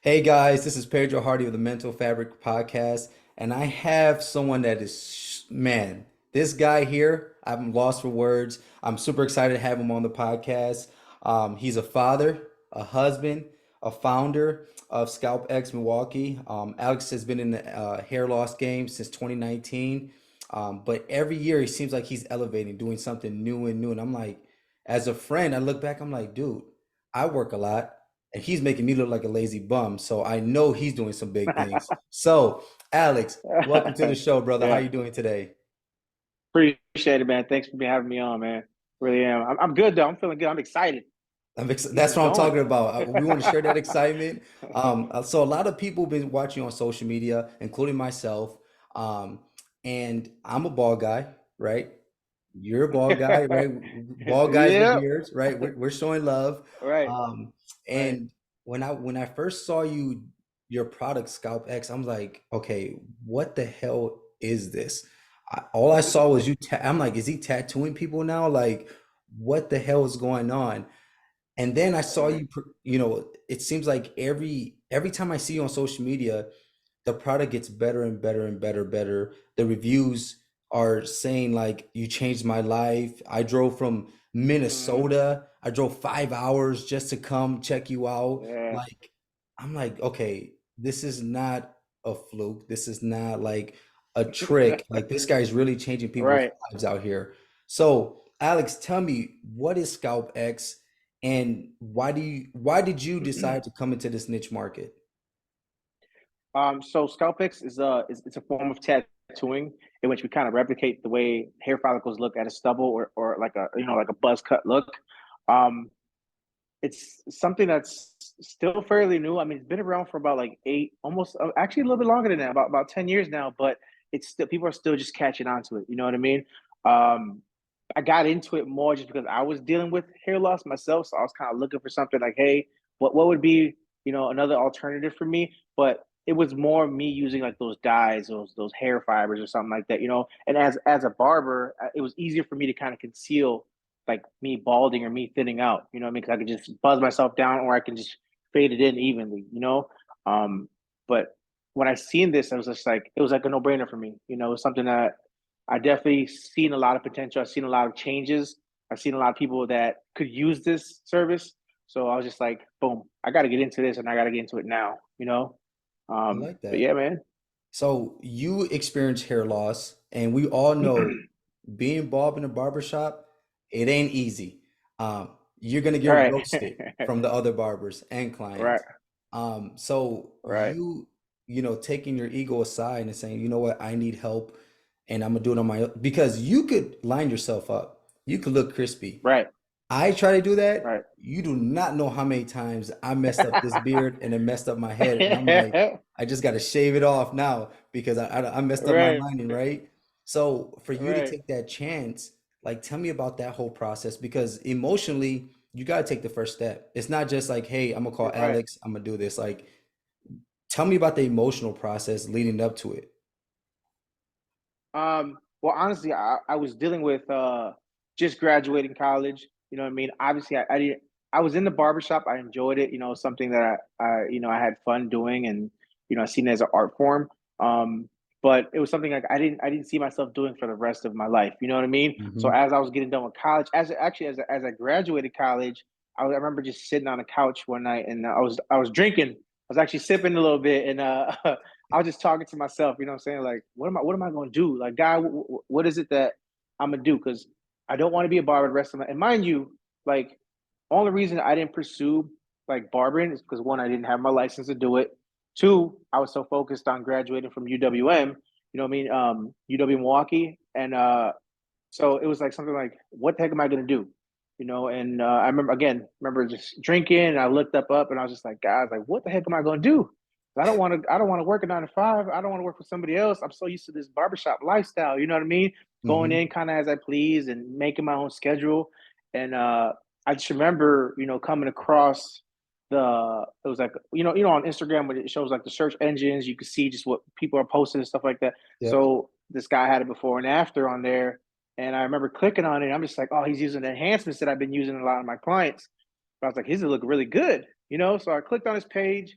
Hey guys, this is Pedro Hardy of the Mental Fabric Podcast, and I have someone that is, man, this guy here, I'm lost for words. I'm super excited to have him on the podcast. He's a father, a husband, a founder of Skalpx Milwaukee. Alex has been in the hair loss game since 2019, but every year he seems like he's elevating, doing something new and new. And I'm like, as a friend, I look back, I'm like, dude, I work a lot and he's making me look like a lazy bum. So I know he's doing some big things. So, Alex, welcome to the show, brother. How Yeah, you doing today? appreciate it, man. Thanks for having me on, man. Really am. I'm good though. I'm feeling good. I'm excited. Keep That's this what I'm going. talking about. We want to share that excitement. So a lot of people have been watching on social media, including myself. Um, and I'm a ball guy, right? You're a ball guy, right? Ball guys with Yep. beards, right? We're showing love. Right. Um, Right. and when I first saw your product Scalp X, I'm like, okay, what the hell is this? All I saw was I'm like, is he tattooing people now? Like, what the hell is going on? And then I saw Right. you, it seems like every time I see you on social media, the product gets better and better and better, better. The reviews are saying like you changed my life. I drove from Hmm. Minnesota. I drove 5 hours just to come check you out. Yeah. Like, I'm like, okay, this is not a fluke. This is not like a trick. Like this guy's really changing people's Right. lives out here. So, Alex, tell me, what is Scalp X and why did you decide to come into this niche market? So Skalpx is it's a form of tattooing in which we kind of replicate the way hair follicles look at a stubble or like a like a buzz cut look. Um, it's something that's still fairly new. I mean, it's been around for about like eight, almost actually a little bit longer than that, about 10 years now. But it's still people are still just catching on to it. You know what I mean? Um, I got into it more just because I was dealing with hair loss myself, so I was kind of looking for something like, hey, what would be another alternative for me? But it was more me using like those dyes, those hair fibers or something like that, And as a barber, it was easier for me to kind of conceal like me balding or me thinning out. You know what I mean? Because I could just buzz myself down, or I can just fade it in evenly. But when I seen this, I was just like, it was like a no brainer for me. It was something that I definitely seen a lot of potential. I've seen a lot of changes. I've seen a lot of people that could use this service. So I was just like, boom, I got to get into this, and I got to get into it now. I like But that. yeah, man. So you experience hair loss, and we all know being Bob in a barbershop, it ain't easy. You're gonna get Right, roasted from the other barbers and right, clients. So right, taking your ego aside and saying, you know what, I need help, and I'm gonna do it on my own because you could line yourself up. You could look crispy. right, I try to do that. right. You do not know how many times I messed up this beard and it messed up my head. And I'm like, I just got to shave it off now because I messed up my Right, lining, right? So for you to right, take that chance, like tell me about that whole process because emotionally, you got to take the first step. It's not just like, hey, I'm gonna call right. Alex, I'm gonna do this. Like, tell me about the emotional process leading up to it. Well, honestly, I was dealing with just graduating college. You know what I mean? Obviously, I didn't. I was in the barbershop. I enjoyed it. Something that I had fun doing, and I seen it as an art form. Um, but it was something like I didn't see myself doing for the rest of my life. You know what I mean? So Hmm. as I was getting done with college, as I graduated college, I remember just sitting on a couch one night, and I was drinking. I was actually sipping a little bit, and I was just talking to myself, you know what I'm saying? Like, what am I going to do? Like, God, what is it that I'm going to do? Because I don't want to be a barber the rest of my, and mind you, like, only reason I didn't pursue like barbering is because one, I didn't have my license to do it. Two, I was so focused on graduating from UWM, you know what I mean? UW Milwaukee. And so it was like something like, what the heck am I going to do? And I remember just drinking, and I looked up and I was just like, guys, like, what the heck am I going to do? I don't want to work a 9 to 5. I don't want to work for somebody else. I'm so used to this barbershop lifestyle. You know what I mean? Going Hmm. in kind of as I please and making my own schedule. And I just remember, coming across it was like, on Instagram when it shows like the search engines, you can see just what people are posting and stuff like that. Yep. So this guy had it before and after on there. And I remember clicking on it. And I'm just like, oh, he's using the enhancements that I've been using a lot of my clients. But I was like, his look really good. So I clicked on his page.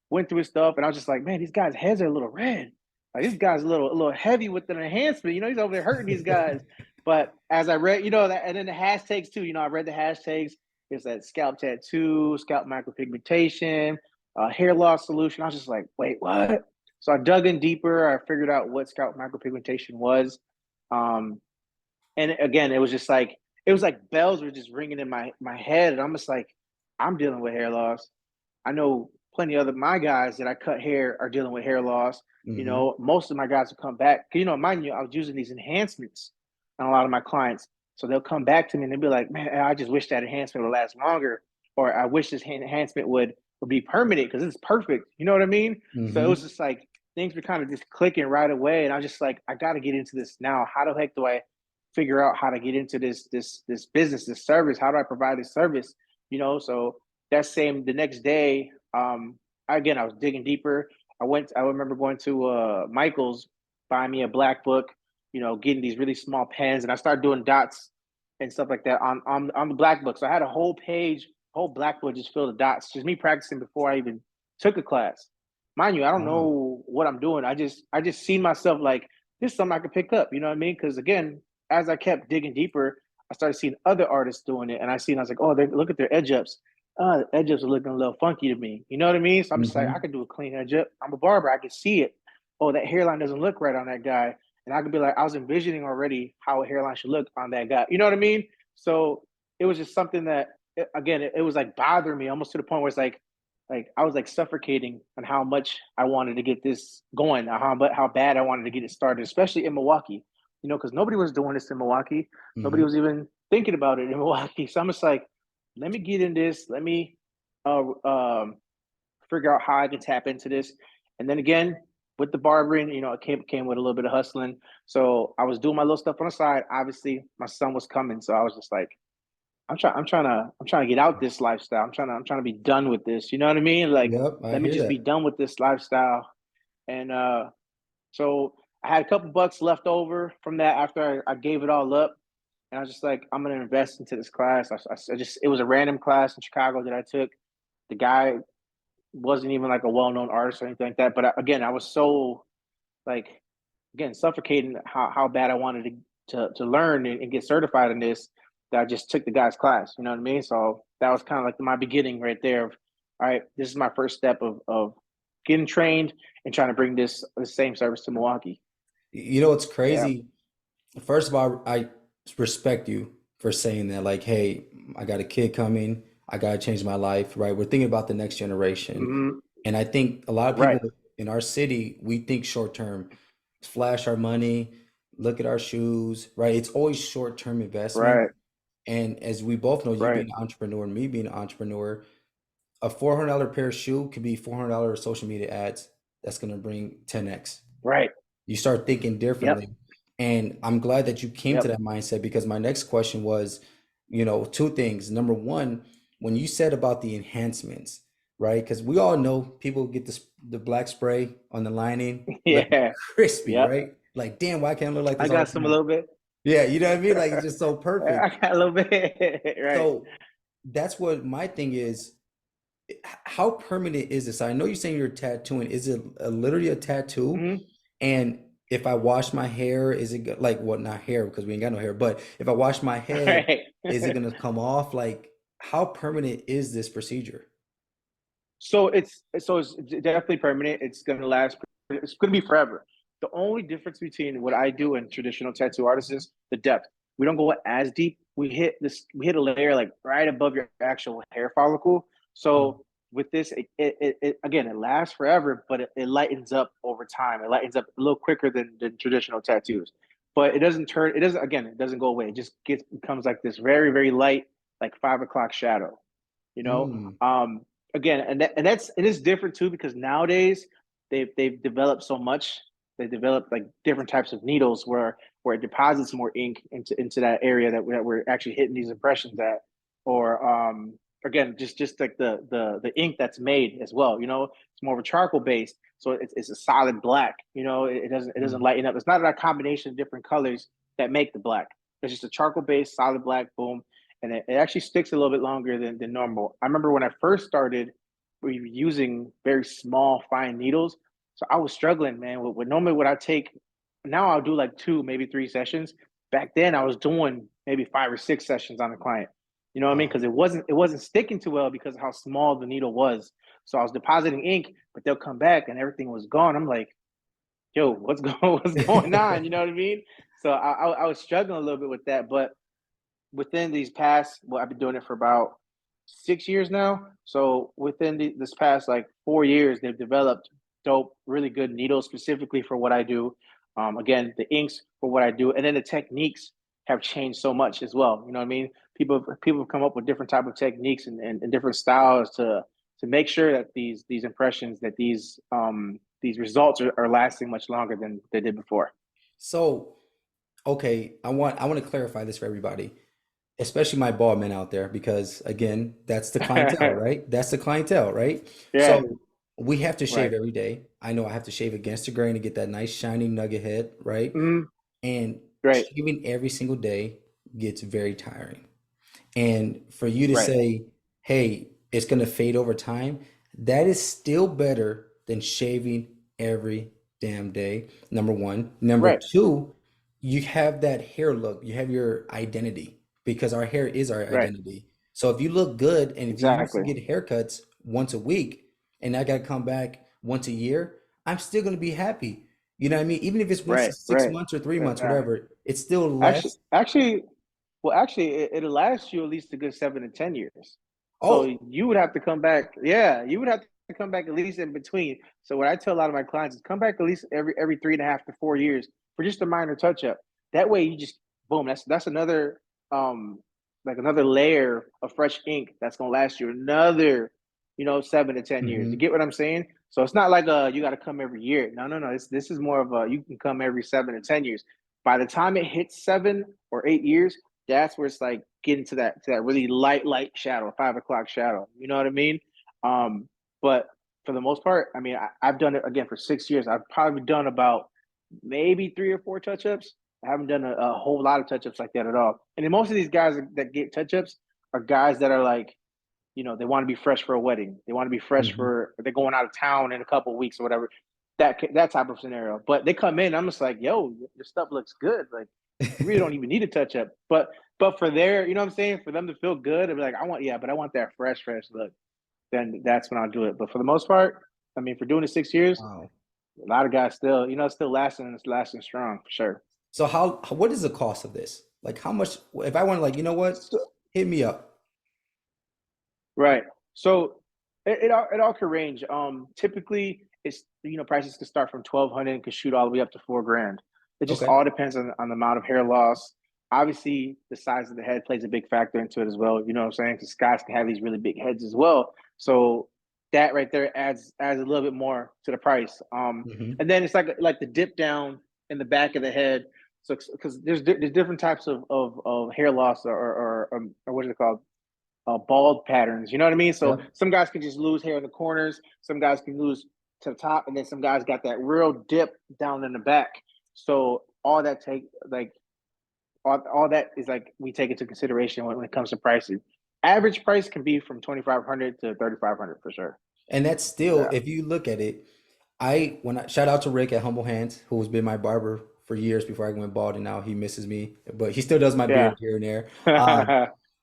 Went through his stuff, and I was just like, man, these guys' heads are a little red. Like this guy's a little heavy with an enhancement. He's over there hurting these guys. But as I read, that, and then the hashtags too. I read the hashtags. There's that scalp tattoo, scalp micropigmentation, hair loss solution. I was just like, wait, what? So I dug in deeper. I figured out what scalp micropigmentation was. Um, and again, it was like bells were just ringing in my head, and I'm just like, I'm dealing with hair loss. I know plenty of my guys that I cut hair are dealing with hair loss. Hmm. Most of my guys will come back. Mind you, I was using these enhancements on a lot of my clients. So they'll come back to me and they'll be like, man, I just wish that enhancement would last longer. Or I wish this enhancement would be permanent because it's perfect. You know what I mean? So it was Hmm. just like things were kind of just clicking right away. And I was just like, I got to get into this now. How the heck do I figure out how to get into this business, this service? How do I provide this service? So the next day, again, I was digging deeper. I remember going to Michael's, buying me a black book, getting these really small pens, and I started doing dots and stuff like that on the black book. So I had a whole page, whole black book just filled with dots, just me practicing before I even took a class. Mind you, I don't Wow. know what I'm doing. I just see myself like this is something I could pick up. You know what I mean? Because again, as I kept digging deeper, I started seeing other artists doing it, and I was like, oh, they look at their edge ups. The edge ups are looking a little funky to me. You know what I mean? So I'm just like, I Hmm. could do a clean edge up. I'm a barber. I can see it. Oh, that hairline doesn't look right on that guy. And I could be like, I was envisioning already how a hairline should look on that guy. You know what I mean? So it was just something that, again, it was like bothering me almost to the point where it's like I was like suffocating on how much I wanted to get this going, how bad I wanted to get it started, especially in Milwaukee. Because nobody was doing this in Milwaukee. Nobody Hmm. was even thinking about it in Milwaukee. So I'm just like, let me get in this. Let me figure out how I can tap into this. And then again, with the barbering, it came with a little bit of hustling. So I was doing my little stuff on the side. Obviously, my son was coming, so I was just like, I'm trying to get out this lifestyle. I'm trying to be done with this. You know what I mean? Like, Yep, I let me hear just be that. done with this lifestyle. And so I had a couple bucks left over from that after I gave it all up. And I was just like, I'm gonna invest into this class. It was a random class in Chicago that I took. The guy wasn't even like a well-known artist or anything like that. But again, I was so like again suffocating how bad I wanted to learn and get certified in this that I just took the guy's class. You know what I mean? So that was kind of like my beginning right there. Of all right, this is my first step of getting trained and trying to bring the same service to Milwaukee. You know, it's Yeah. crazy. First of all, I respect you for saying that, like, hey, I got a kid coming, I gotta change my life, right? We're thinking about the next generation. Mm-hmm. And I think a lot of Right. people in our city, we think short term, flash our money, look at our shoes, right? It's always short term investment. Right. And as we both know, you Right. being an entrepreneur and me being an entrepreneur, a $400 pair of shoe could be $400 social media ads. That's gonna bring 10x. Right. You start thinking Yep. differently. And I'm glad that you came to Yep. that mindset because my next question was, two things. Number one, when you said about the enhancements, right? Because we all know people get the black spray on the lining, look Yeah. crispy, Yep. right? Like, damn, why can't I look like I this all got the some a time? little bit. Yeah, you know what I mean? Like, it's just so I perfect. got a little bit. Right. So that's what my thing is. How permanent is this? I know you're saying you're tattooing. Is it literally a tattoo? Hmm. And if I wash my hair, is it like what? Not hair because we ain't got no hair. But if I wash my head, Right. is it gonna come off? Like, how permanent is this procedure? So it's definitely permanent. It's gonna last. It's gonna be forever. The only difference between what I do and traditional tattoo artists is the depth. We don't go as deep. We hit a layer like right above your actual hair follicle. Mm. So with this, it again, it lasts forever, but it lightens up over time. It lightens up a little quicker than traditional tattoos. But it doesn't turn. It doesn't. Again, it doesn't go away. It just becomes like this very very light, like 5 o'clock shadow. You know. Mm. Again, it is different too because nowadays they've developed so much. They developed like different types of needles where it deposits more ink into that area that we're actually hitting these impressions at, or again just like the ink that's made as well. It's more of a charcoal based, so it's a solid black. It doesn't Mm. lighten up. It's not a combination of different colors that make the black. It's just a charcoal based solid black. Boom, and it actually sticks a little bit longer than normal. I remember when I first started, were using very small, fine needles. So I was struggling, man. With normally what I take now, I'll do like two, maybe three sessions. Back then, I was doing maybe 5 or 6 sessions on a client. You know what I mean? Wow. Because it wasn't sticking too well because of how small the needle was. So I was depositing ink, but they'll come back and everything was gone. I'm like, yo, what's going on? You know what I mean? So I was struggling a little bit with that, but within these past, well, I've been doing it for about 6 years now. So within this past like 4 years, they've developed dope, really good needles specifically for what I do. Again, the inks for what I do, and then the techniques have changed so much as well. You know what I mean? People have come up with different type of techniques and different styles to make sure that these impressions, that these results are lasting much longer than they did before. So, okay, I want to clarify this for everybody, especially my bald men out there, because again, that's the clientele, right? That's the clientele, right? Yeah, So we have to shave right, every day. I know I have to shave against the grain to get that nice shiny nugget head, right? mm, And right, shaving every single day gets very tiring. And for you to right, say, hey, it's going to fade over time, that is still better than shaving every damn day. Number one. Number right, two, you have that hair look, you have your identity because our hair is our right. identity. So if you look good and if you used to Exactly. get haircuts once a week and I got to come back once a year, I'm still going to be happy. You know what I mean? Even if it's once in Right, six right. months or 3 months, Yeah. whatever, it's still Actually, less. actually, well, actually, it'll last you at least a good 7 to 10 years. So Oh, you would have to come back. Yeah, you would have to come back at least in between. So what I tell a lot of my clients is come back at least every 3.5 to 4 years for just a minor touch up. That way, you just boom. That's another um like another layer of fresh ink that's gonna last you another 7 to 10 years. You mhm. get what I'm saying? So it's not like you got to come every year. No, no, no. This is more of a you can come every 7 to 10 years. By the time it hits 7 or 8 years, that's where it's like getting to that really light shadow, 5 o'clock shadow. You know what I mean? But for the most part, I mean, I've done it again for 6 years. I've probably done about maybe 3 or 4 touch ups. I haven't done a whole lot of touch ups like that at all. And then most of these guys that get touch ups are guys that are like, they want to be fresh for a wedding. They want to be fresh Mhm. for they're going out of town in a couple of weeks or whatever. That type of scenario. But they come in, I'm just like, yo, your stuff looks good. Like you really don't even need a touch up. But for their, you know what I'm saying, for them to feel good and be like, I want that fresh look. Then that's when I'll do it. But for the most part, I mean, for doing it 6 years, Wow. a lot of guys still, still lasting and it's lasting strong for sure. So what is the cost of this? Like how much if I want to like, you know what? So, Hit me up. right. So it all could range. Typically it's prices can start from 1,200 and can shoot all the way up to 4 grand. It just Okay. all depends on the amount of hair loss. Obviously, the size of the head plays a big factor into it as well. You know what I'm saying? Because guys can have these really big heads as well. So that right there adds a little bit more to the price. Hmm. And then it's like the dip down in the back of the head. So because there's different types of hair loss or what is it called? Bald patterns. You know what I mean? So Yep. some guys can just lose hair in the corners. Some guys can lose to the top, and then some guys got that real dip down in the back. So all that is like we take into consideration when it comes to pricing. Average price can be from 2,500 to 3,500 for sure. And that's still, Yeah, if you look at it, when I shout out to Rick at Humble Hands, who's been my barber for years before I went bald, and now he misses me, but he still does my yeah. beard here and there. Um,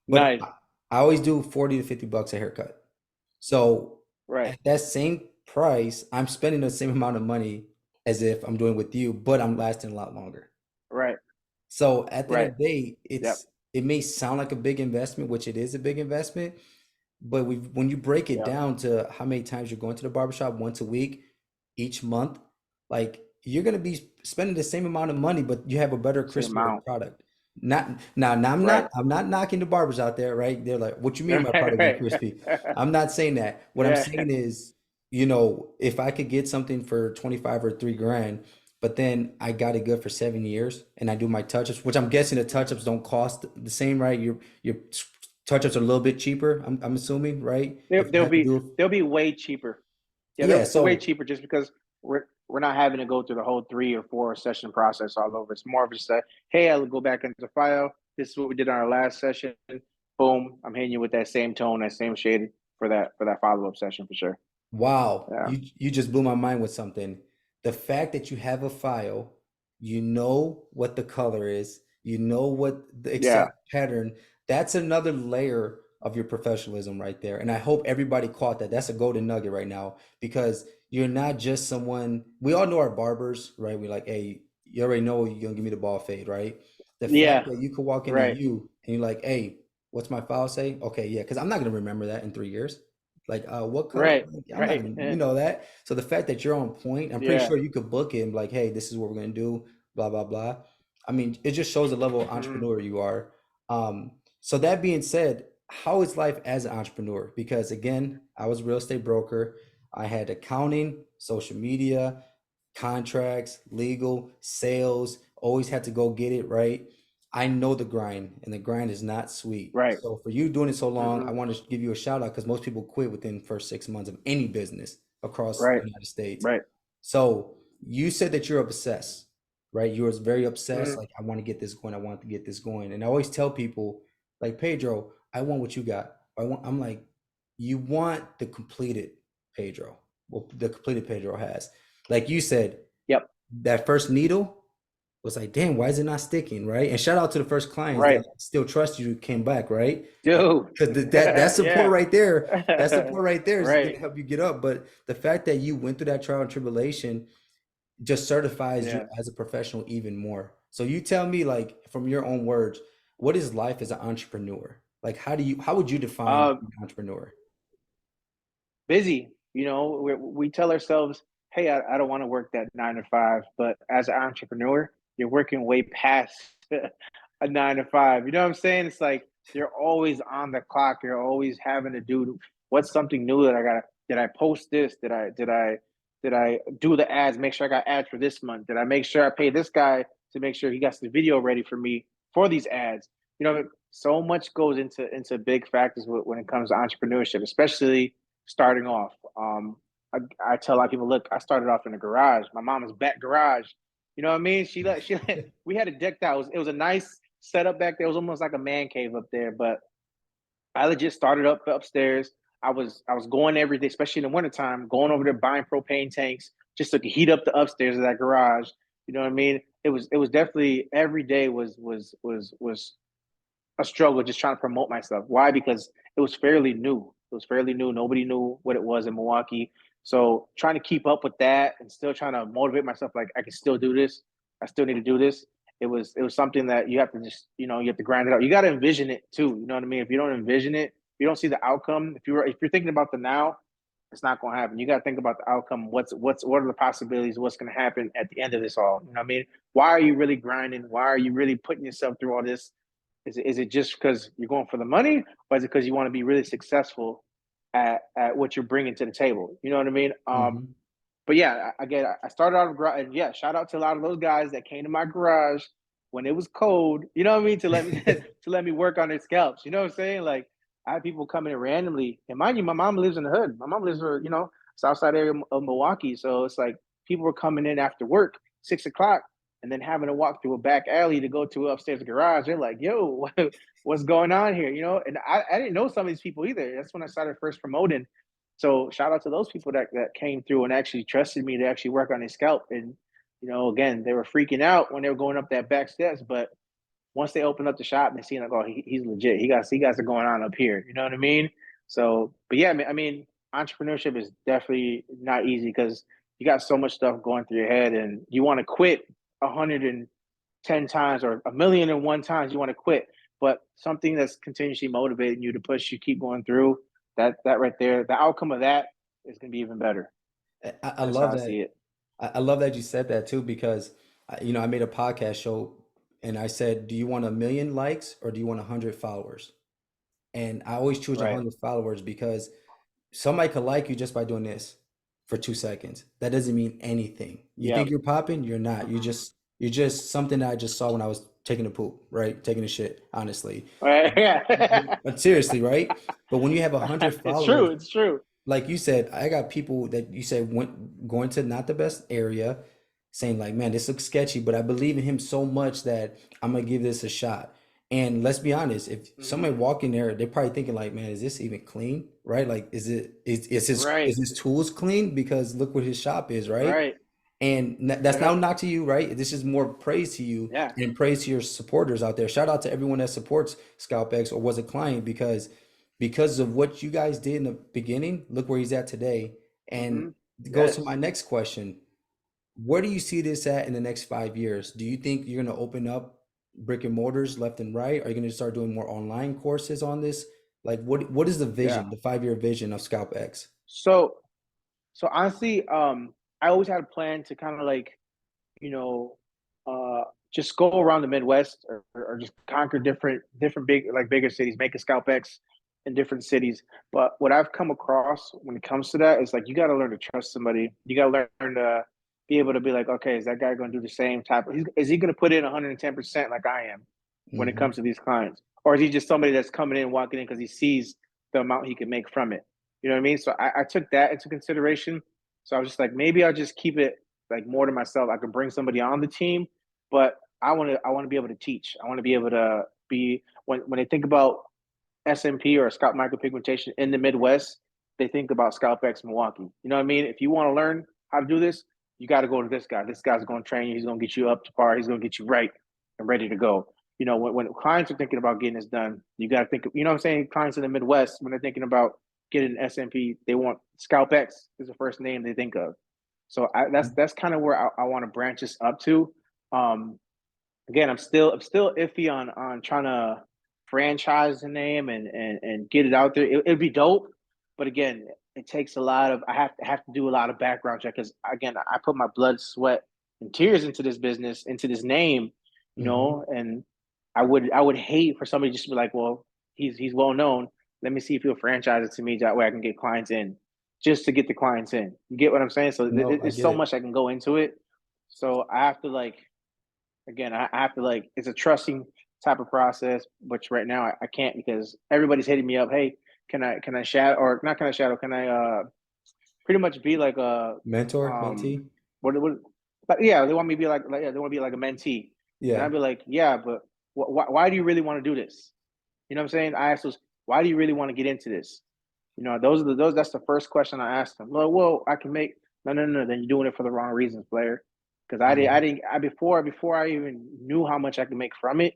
but Nice. I always do 40 to 50 bucks a haircut. So Right, at that same price, I'm spending the same amount of money as if I'm doing with you, but I'm lasting a lot longer. right, So at the end right. of the day, Yep, it may sound like a big investment, which it is a big investment, but when you break it yep. down to how many times you're going to the barbershop once a week, each month, like you're gonna be spending the same amount of money, but you have a better, Same crispier amount. product. Not now, Right, I'm not knocking the barbers out there, right? They're like, what you mean my right, product ain't right. crispy? I'm not saying that. What I'm Yeah, saying is, if I could get something for 25 or 3 grand, but then I got it good for 7 years and I do my touch-ups, which I'm guessing the touch-ups don't cost the same, right? Your touch-ups are a little bit cheaper, I'm assuming, right? they'll, If you they'll have to be do it. they'll be way cheaper. Yeah, Yeah, they're way so cheaper just because we're not having to go through the whole 3 or 4 session process all over. It's more of just a hey, I'll go back into the file. This is what we did on our last session. Boom, I'm hitting you with that same tone, that same shade. for that follow up session for sure. Wow, Yeah, you just blew my mind with something. The fact that you have a file, you know what the color is, you know what the yeah, exact pattern, that's another layer of your professionalism right there. And I hope everybody caught that. That's a golden nugget right now because you're not just someone, we all know our barbers, right? We're like, hey, you already know you're gonna give me the ball fade, right? The fact yeah. that you could walk into Right, you and you're like, hey, what's my file say? Okay, yeah, because I'm not gonna remember that in 3 years. Like, what color? right, Like, I'm not right. gonna, you know that. So the fact that you're on point, I'm pretty Yeah. sure you could book him like, hey, this is what we're gonna do, blah blah blah. I mean, it just shows the level of Mhm. entrepreneur you are. So that being said, how is life as an entrepreneur? Because again, I was a real estate broker. I had accounting, social media, contracts, legal, sales, always had to go get it right. I know the grind, and the grind is not sweet. Right. So for you doing it so long, I Mhm. want to give you a shout out because most people quit within the first 6 months of any business across the Right. United States. Right. So you said that you're obsessed, right? You was very obsessed, Mhm. like I want to get this going, I want to get this going. And I always tell people, like Pedro, I want what you got. I'm like, you want the completed Pedro, what the completed Pedro has. Like you said, Yep. that first needle was like, damn, why is it not sticking, right? And shout out to the first clients that Right. still trust you came back, right? Dude. Because that support Yeah. right there, that support right there is Right. gonna help you get up. But the fact that you went through that trial and tribulation just certifies you Yeah. as a professional even more. So you tell me, like, from your own words, what is life as an entrepreneur? Like, how would you define Um, an entrepreneur? busy. You know, we tell ourselves, "Hey, I don't want to work that 9 to 5," but as an entrepreneur, you're working way past a 9 to 5. You know what I'm saying? It's like you're always on the clock. You're always having to do what's something new that I got. Did I post this? Did I do the ads? Make sure I got ads for this month. Did I make sure I pay this guy to make sure he got the video ready for me for these ads? You know, so much goes into big factors when it comes to entrepreneurship, especially starting off. I tell a lot of people, look, I started off in a garage, my mama's back garage. You know what I mean? We had it decked out. It was a nice setup back there. It was almost like a man cave up there, but I legit started up upstairs. I was going every day, especially in the wintertime, going over there buying propane tanks just to heat up the upstairs of that garage. You know what I mean? It was definitely every day was a struggle just trying to promote myself. Why? Because it was fairly new. It was fairly new. Nobody knew what it was in Milwaukee. So trying to keep up with that and still trying to motivate myself, like I can still do this. I still need to do this. It was something that you have to just you have to grind it out. You got to envision it too. You know what I mean? If you don't envision it, if you don't see the outcome. If you're thinking about the now, it's not going to happen. You got to think about the outcome. What are the possibilities? What's going to happen at the end of this all? You know what I mean? Why are you really grinding? Why are you really putting yourself through all this? Is it just because you're going for the money, or is it because you want to be really successful at what you're bringing to the table? You know what I mean? Hmm. But yeah, again, I started out of garage, and yeah, shout out to a lot of those guys that came to my garage when it was cold. You know what I mean? To let me to let me work on their scalps. You know what I'm saying? Like I had people coming in randomly, and mind you, my mom lives in the hood. My mom lives for south side area of Milwaukee, so it's like people were coming in after work, 6 o'clock, and then having to walk through a back alley to go to upstairs garage. They're like, "Yo, what's going on here?" And I didn't know some of these people either. That's when I started first promoting. So shout out to those people that came through and actually trusted me to actually work on their scalp. And again, they were freaking out when they were going up that back steps, but once they opened up the shop and they seen like, oh, he's legit. He got it going on up here. You know what I mean? So, but yeah, I mean, entrepreneurship is definitely not easy because you got so much stuff going through your head, and you want to quit 110 times or 1,000,001 times. You want to quit, but something that's continuously motivating you to push you, keep going through that right there. The outcome of that is going to be even better. I That's how love I see that. it. I love that you said that too because I made a podcast show and I said, do you want 1 million likes or do you want 100 followers? And I always choose Right. 100 followers because somebody could like you just by doing this for 2 seconds. That doesn't mean anything. You think Yep. you're popping, you're not. Mhm. You're just something that I just saw when I was taking a poop, right? Taking a shit, honestly. Right. Yeah. But seriously, right? But when you have 100 followers, It's true. like you said, I got people that you said went going to not the best area, saying like, man, this looks sketchy, but I believe in him so much that I'm gonna give this a shot. And let's be honest, if Hmm. somebody walk in there, they're probably thinking like, man, is this even clean? Right? Like, is Right. his tools clean? Because look what his shop is, right? Right. And that's Yep. not not to you, right? This is more praise to you Yeah. and praise to your supporters out there. Shout out to everyone that supports ScalpX or was a client because of what you guys did in the beginning. Look where he's at today. And Hmm. it goes to Yes. my next question. Where do you see this at in the next 5 years? Do you think you're going to open up brick and mortars left and right? Are you going to start doing more online courses on this? Like, what is the Yeah. vision, the 5 year vision of ScalpX? So so honestly, I always had a plan to kind of like, you know, uh, just go around the Midwest, or just conquer different bigger cities, make a Scalp X in different cities. But what I've come across when it comes to that is like you got to learn to trust somebody. You got to learn to be able to be like, okay, is that guy going to do the same type? Is he going to put in 110% like I am when it Hmm. comes to these clients, or is he just somebody that's coming in, walking in because he sees the amount he can make from it? You know what I mean? So I took that into consideration. So I was just like, maybe I'll just keep it like more to myself. I could bring somebody on the team, but I want to be able to teach. I want to be able to be when they think about SMP or scalp micropigmentation in the Midwest, they think about ScalpX Milwaukee. You know what I mean? If you want to learn how to do this, you got to go to this guy. This guy's going to train you. He's going to get you up to par. He's going to get you right and ready to go. You know, when clients are thinking about getting this done, you got to think. You know what I'm saying? Clients in the Midwest, when they're thinking about getting an SMP, they want ScalpX is the first name they think of. So that's kind of where I want to branch this up to. Um, Again, I'm still iffy on trying to franchise the name and get it out there. It'd be dope, but again, it takes a lot of I have to do a lot of background check because again, I put my blood, sweat, and tears into this business, into this name, Hmm. and I would hate for somebody just to be like, well, he's well known. Let me see if he'll franchise it to me that way I can get clients in, just to get the clients in. You get what I'm saying? So No, I it's get so it. much I can go into it. So I have to like again, I have to like it's a trusting type of process, which right now I can't because everybody's hitting me up. Hey, can I shadow or not? Can I shadow? Can I pretty much be like a Mentor, um mentee? what but yeah, they want me to be like yeah, they want to be like a mentee, and Yeah. I'd be like yeah, but why do you really want to do this? You know what I'm saying? I ask those, why do you really want to get into this? You know, those that's the first question I asked them. Well, I can make no. Then you're doing it for the wrong reasons, player. Because Hmm. before I even knew how much I could make from it,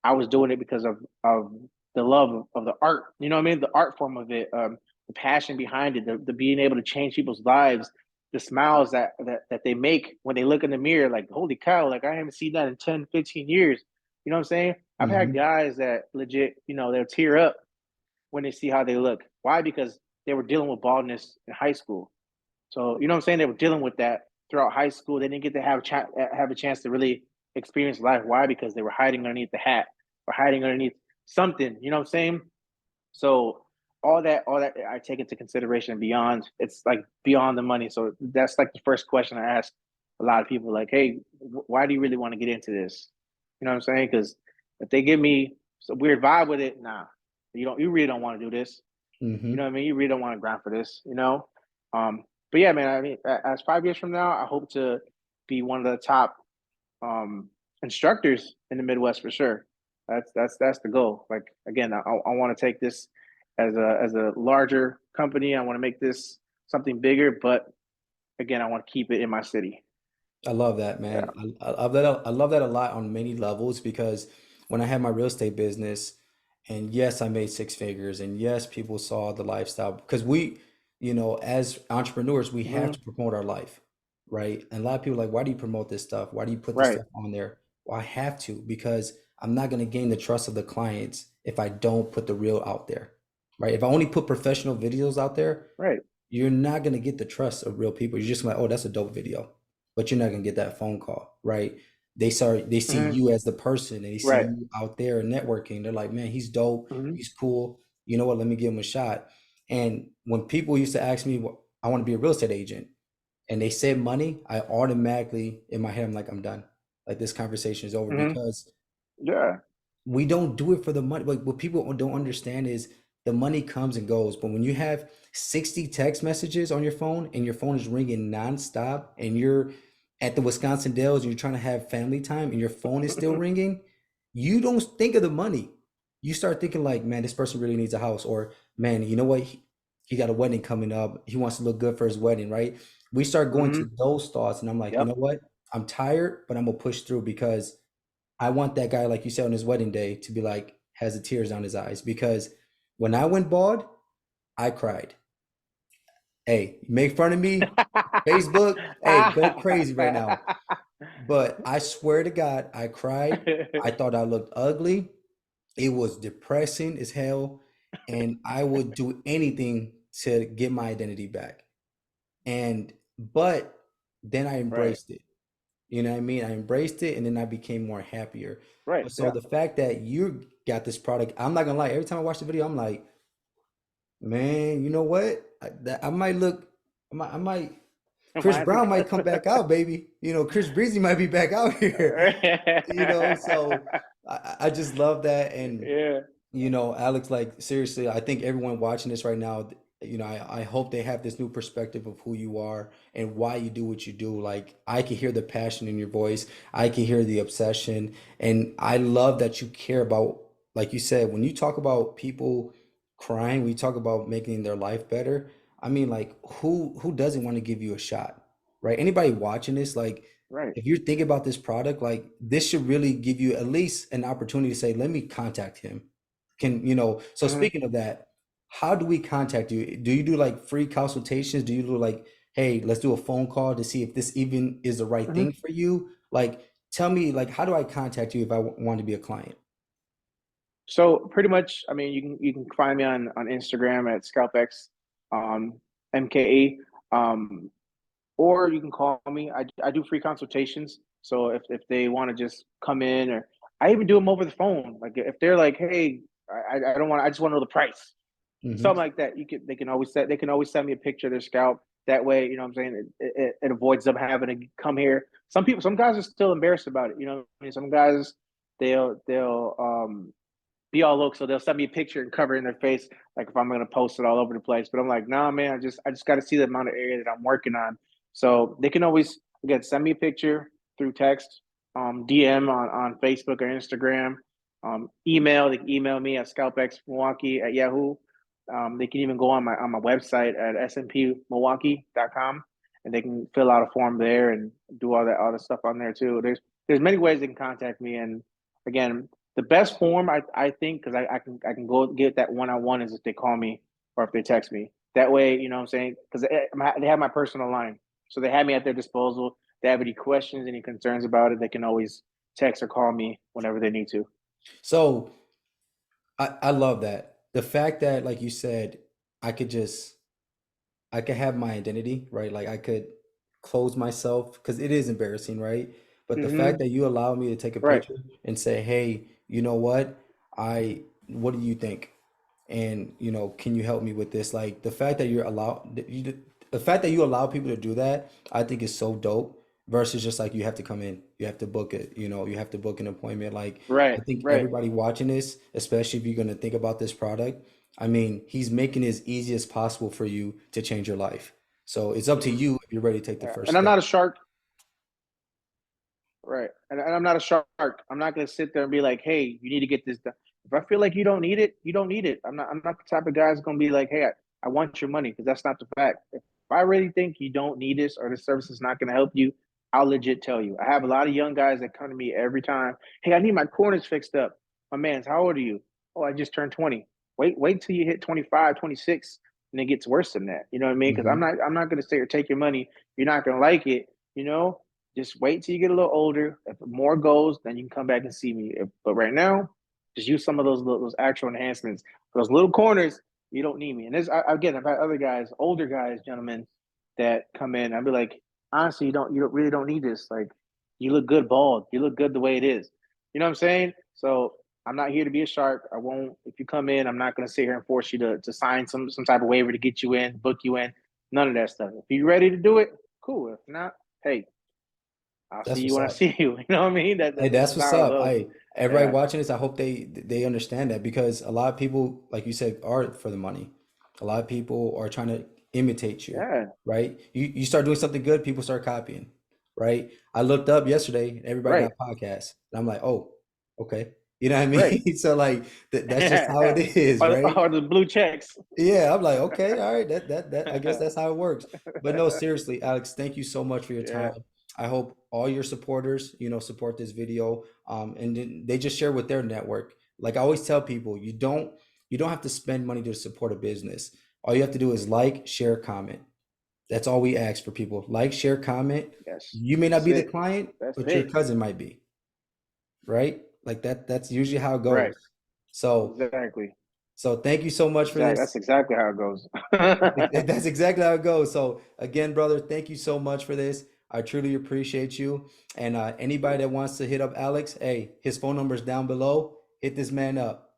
I was doing it because of the love of the art. You know what I mean? The art form of it, the passion behind it, the being able to change people's lives, the smiles that they make when they look in the mirror, like holy cow, like I haven't seen that in 10, 15 years. You know what I'm saying? I've had Hmm. guys that legit, they'll tear up when they see how they look. Why? Because they were dealing with baldness in high school. So you know what I'm saying? They were dealing with that throughout high school. They didn't get to have a chance to really experience life. Why? Because they were hiding underneath the hat or hiding underneath something. You know what I'm saying? So all that I take into consideration beyond. It's like beyond the money. So that's like the first question I ask a lot of people. Like, hey, why do you really want to get into this? You know what I'm saying? Because if they give me some weird vibe with it, nah, you don't. You really don't want to do this. You know what Hmm. I mean? You really don't want to grind for this, But yeah, man, I mean, as 5 years from now, I hope to be one of the top um, instructors in the Midwest for sure. That's the goal. Like again, I want to take this as a larger company. I want to make this something bigger, but again, I want to keep it in my city. I love that, man. Yeah. I love that a lot on many levels because when I had my real estate business, and yes, I made six figures, and yes, people saw the lifestyle because as entrepreneurs, we have Hmm. to promote our life, right? And a lot of people are like, why do you promote this stuff? Why do you put this Right. stuff on there? Well, I have to because I'm not going to gain the trust of the clients if I don't put the real out there, right? If I only put professional videos out there, Right. you're not going to get the trust of real people. You're just like, oh, that's a dope video, but you're not going to get that phone call, right? They see Hmm. you as the person and they see Right. you out there networking. They're like, man, he's dope. Hmm. He's cool. You know what? Let me give him a shot. And when people used to ask me, well, I want to be a real estate agent, and they said money, I automatically in my head, I'm like, I'm done. Like this conversation is over Hmm. because Yeah. we don't do it for the money. Like what people don't understand is the money comes and goes. But when you have 60 text messages on your phone and your phone is ringing nonstop and you're at the Wisconsin Dells and you're trying to have family time and your phone is still ringing, you don't think of the money. You start thinking like, man, this person really needs a house, or man, you know what? He got a wedding coming up. He wants to look good for his wedding, right? We start going to Mm-hmm. those thoughts, and I'm like, you know Yep. what? I'm tired, but I'm gonna push through because I want that guy, like you said, on his wedding day to be like, has the tears on his eyes. Because when I went bald, I cried. Hey, make fun of me, Facebook. Hey, go crazy right now. But I swear to God, I cried. I thought I looked ugly. It was depressing as hell. And I would do anything to get my identity back. But then I Right. embraced it. You know what I mean? I embraced it and then I became more happier. Right. But so Yeah. the fact that you got this product, I'm not gonna lie, every time I watch the video, I'm like, man, you know what? I might look, I might I Chris might have to Brown might come cut. back out, baby. Chris Breezy might be back out here. So I just love that. And Yeah. Alex, like seriously, I think everyone watching this right now, I hope they have this new perspective of who you are and why you do what you do. Like I can hear the passion in your voice. I can hear the obsession. And I love that you care about, like you said, when you talk about people crying, we talk about making their life better. I mean, like who doesn't want to give you a shot, right? Anybody watching this, like Right. if you're thinking about this product, like this should really give you at least an opportunity to say, let me contact him. So Hmm. speaking of that, how do we contact you? Do you do like free consultations? Do you do like, hey, let's do a phone call to see if this even is the right Hmm. thing for you? Like, tell me, like, how do I contact you if I want to be a client? So pretty much, I mean, you can find me on Instagram at Skalpx, MKE, or you can call me. I do free consultations. So if they want to just come in, or I even do them over the phone. Like if they're like, hey, I don't want, I just want to know the price, Hmm. something like that. They can always send me a picture of their scalp. That way, you know what I'm saying, it avoids them having to come here. Some guys are still embarrassed about it. You know what I mean? Some guys they'll be all look. So they'll send me a picture and cover it in their face, like if I'm gonna post it all over the place. But I'm like, nah, man, I just got to see the amount of area that I'm working on. So they can always again send me a picture through text, DM on Facebook or Instagram, email. They can email me at scalpxmilwaukee at Yahoo. They can even go on my website at smpmilwaukee.com and they can fill out a form there and do all the stuff on there too. There's many ways they can contact me and again the best form I think because I can go get that one on one is if they call me or if they text me. That way, you know what I'm saying? Because they have my personal line, so they have me at their disposal. If they have any questions, any concerns about it, they can always text or call me whenever they need to. So I love that. The fact that, like you said, I could just I could have my identity, right? Like I could close myself because it is embarrassing, right? But the fact Mm-hmm. that you allow me to take a Right. picture and say, "Hey, you know what? What do you think? And can you help me with this?" Like the fact that you allow people to do that, I think is so dope. Versus just like you have to come in, you have to book it, you have to book an appointment. Like Right. I think Right. everybody watching this, especially if you're gonna think about this product, I mean, he's making it as easy as possible for you to change your life. So it's up to Mm-hmm. you if you're ready to take the Yeah. first And I'm step. not a shark. Right. And I'm not a shark. I'm not going to sit there and be like, hey, you need to get this done. If I feel like you don't need it, you don't need it. I'm not the type of guy that's going to be like, hey, I want your money because that's not the fact. If I really think you don't need this or this service is not going to help you, I'll legit tell you. I have a lot of young guys that come to me every time. Hey, I need my corners fixed up. My man's, how old are you? Oh, I just turned 20. Wait till you hit 25, 26, and it gets worse than that. You know what I mean? Because I'm Hmm. not I'm not going to say or take your money. You're not going to like it. You know, just wait till you get a little older. If more goes, then you can come back and see me. But right now, just use some of those actual enhancements. Those little corners, you don't need me. And again, I've had other guys, older guys, gentlemen, that come in. I'd be like, honestly, you really don't need this. Like, you look good bald. You look good the way it is. You know what I'm saying? So I'm not here to be a shark. I won't. If you come in, I'm not going to sit here and force you to sign some type of waiver to get you in, book you in. None of that stuff. If you're ready to do it, cool. If not, hey, I'll see That's you what's when I up. see you. You know what I mean? Hey, That's that's just what's how it up. goes. Everybody Yeah. watching this, I hope they understand that because a lot of people, like you said, are for the money. A lot of people are trying to imitate you, Yeah. right? You start doing something good, people start copying, right? I looked up yesterday and everybody Right. got podcasts. And I'm like, oh, okay. You know what I Right. mean? So like that's just how it is, right? Or the blue checks. Yeah, I'm like, okay, all right, that I guess that's how it works. But no, seriously, Alex, thank you so much for your Yeah. time. I hope all your supporters, support this video, and then they just share with their network. Like I always tell people, you don't have to spend money to support a business. All you have to do is like, share, comment. That's all we ask for people. Like, share, comment. Yes. You may not That's be the it. client, That's but your it. cousin might be, right? Like that's usually how it Right. goes. So Exactly. so thank you so much for Exactly. this. That's exactly how it goes. That's exactly how it goes. So again, brother, thank you so much for this. I truly appreciate you. And anybody that wants to hit up Alex, hey, his phone number is down below. Hit this man up.